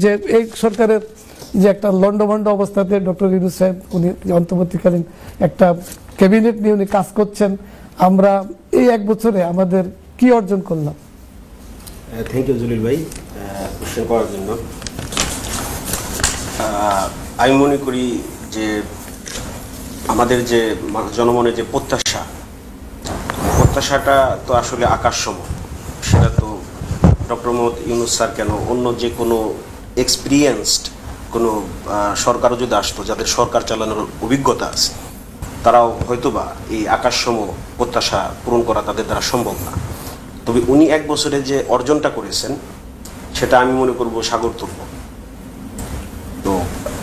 যে এই সরকারের যে একটা লন্ডভন্ড অবস্থাতে ডক্টর ইউনূস সাহেব উনি অন্তর্বর্তীকালীন একটা ক্যাবিনেট নিয়ে উনি কাজ করছেন, আমরা এই 1 বছরে আমাদের কি অর্জন করলাম? থ্যাংক ইউ জলিল ভাই কোশ্চেন করার জন্য। আমি মনে করি যে আমাদের যে জনমনের যে প্রত্যাশাটা তো আসলে আকাশসম। সেটা তো ডক্টর মোহাম্মদ ইউনূস স্যার কেন, অন্য যে কোনো এক্সপিরিয়েন্সড কোনো সরকারও যদি আসতো, যাদের সরকার চালানোর অভিজ্ঞতা আছে, তারাও হয়তোবা এই আকাশসম প্রত্যাশা পূরণ করা তাদের দ্বারা সম্ভব না। তবে উনি 1 বছরে যে অর্জনটা করেছেন সেটা আমি মনে করব সাগরতুল্য। তো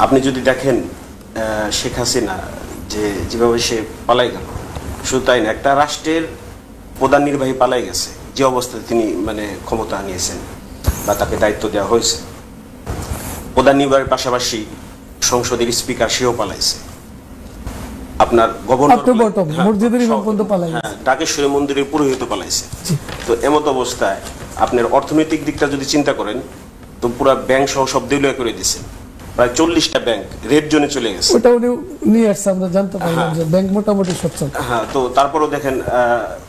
আপনি যদি দেখেন শেখ হাসিনা যেভাবে সে পালাই গেল, শুধু তাই না, একটা রাষ্ট্রের প্রধান নির্বাহী পালাই গেছে যে অবস্থায় তিনি ক্ষমতা নিয়েছেন বা তাকে দায়িত্ব দেওয়া হয়েছে। প্রধান নির্বাহীর পাশাপাশি সংসদের স্পিকার সেও পালাইছে, আপনার গভর্নর ঢাকেশ্বরী মন্দিরের পুরোহিত পালাইছে। তো এমত অবস্থায় আপনার অর্থনৈতিক দিকটা যদি চিন্তা করেন, তো পুরো ব্যাংক সহ সব দেউলিয়া করে দিয়েছে। প্রায় 40টা ব্যাংক রেড জোনে চলে গেছে। ওটা উনি নিয়ে আসছে, আমরা জানতে পারলাম যে ব্যাংক মোটামুটি সচ্ছল। হ্যাঁ, তো তারপরেও দেখেন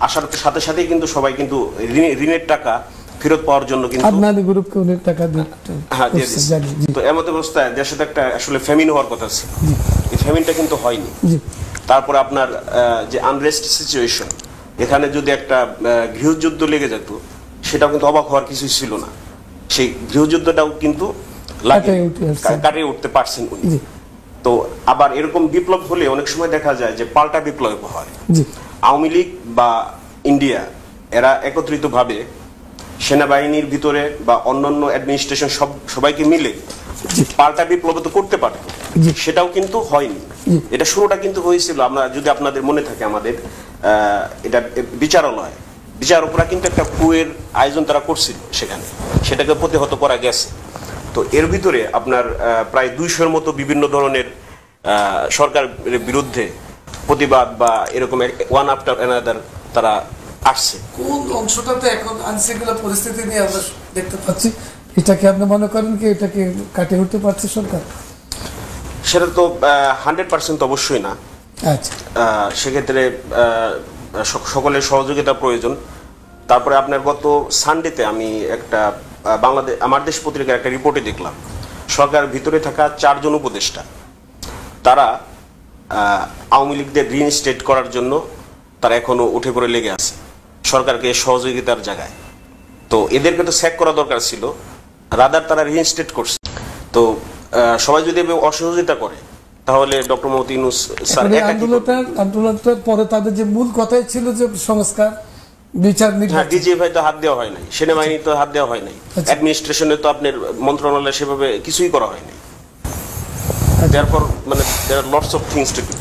আসার সাথে সাথেই কিন্তু সবাই কিন্তু ঋণের টাকা ফেরত পাওয়ার জন্য কিন্তু আদনানি গ্রুপকে উনি টাকা দিয়ে তো এমত অবস্থায় দেশে তো একটা আসলে ফ্যামিন হওয়ার কথা ছিল, এই ফ্যামিনটা কিন্তু হয়নি। তারপরে আপনার যে আনরেস্ট সিচুয়েশন, এখানে যদি একটা গৃহযুদ্ধ লেগে যেত, সেটাও কিন্তু অবাক হওয়ার কিছুই ছিল না। সেই গৃহযুদ্ধটাও কিন্তু কাটিয়ে উঠতে পারছেন উনি। তো আবার এরকম বিপ্লব হলে অনেক সময় দেখা যায় যে পাল্টা বিপ্লব হয়। আওয়ামী লীগ বা ইন্ডিয়া এরা একত্রিত ভাবে সেনাবাহিনীর ভিতরে বা অন্যান্য অ্যাডমিনিস্ট্রেশন সবাইকে মিলে পাল্টা বিপ্লব তো করতে পারে, সেটাও কিন্তু হয়নি। এটা শুরুটা কিন্তু হয়েছিল, আমরা যদি আপনাদের মনে থাকে, আমাদের এটা বিচারকরা কিন্তু একটা কুয়ের আয়োজন তারা করছিল সেখানে, সেটাকে প্রতিহত করা গেছে। তো এর ভিতরে আপনার প্রায় 200-এর মতো বিভিন্ন ধরনের সরকারের বিরুদ্ধে প্রতিবাদ বা এরকম ওয়ান আফটার অ্যানাদার তারা আসছে। কোন অংশটাতে এখন আইনশৃঙ্খলা পরিস্থিতি নিয়ে আমরা দেখতে পাচ্ছি, এটাকে আপনি মনে করেন কি এটাকে কাটিয়ে উঠতে পারছে সরকার? সেটা তো 100% অবশ্যই না। আচ্ছা, সেক্ষেত্রে সকলের সহযোগিতা প্রয়োজন। তারপরে আপনার গত সানডেতে আমি একটা আমার দেশ পত্রিকার একটা রিপোর্টে দেখলাম, সরকারের ভিতরে থাকা 4 জন উপদেষ্টা তারা আওয়ামী লীগদের রিইনস্টেট করার জন্য তারা এখনো উঠে পড়ে লেগে আছে সরকারকে সহযোগিতার জায়গায়। তো এদেরকে তো স্যাক করা দরকার ছিল, রাদার তারা রিইনস্টেট করছে। তো সবাই যদি অসহযোগিতা করে, তাহলে ডক্টর মোহাম্মদ ইউনূস স্যার আন্দোলনটার পরে তাদের যে মূল কথাই ছিল যে সংস্কার, বিচার, ডিজিএফআই তো হাত দেওয়া হয় নাই, সেনাবাহিনী তো হাত দেওয়া হয় নাই, অ্যাডমিনিস্ট্রেশনে তো আপনার মন্ত্রণালয় সেভাবে কিছুই করা হয়নি। Therefore there are lots of things to do.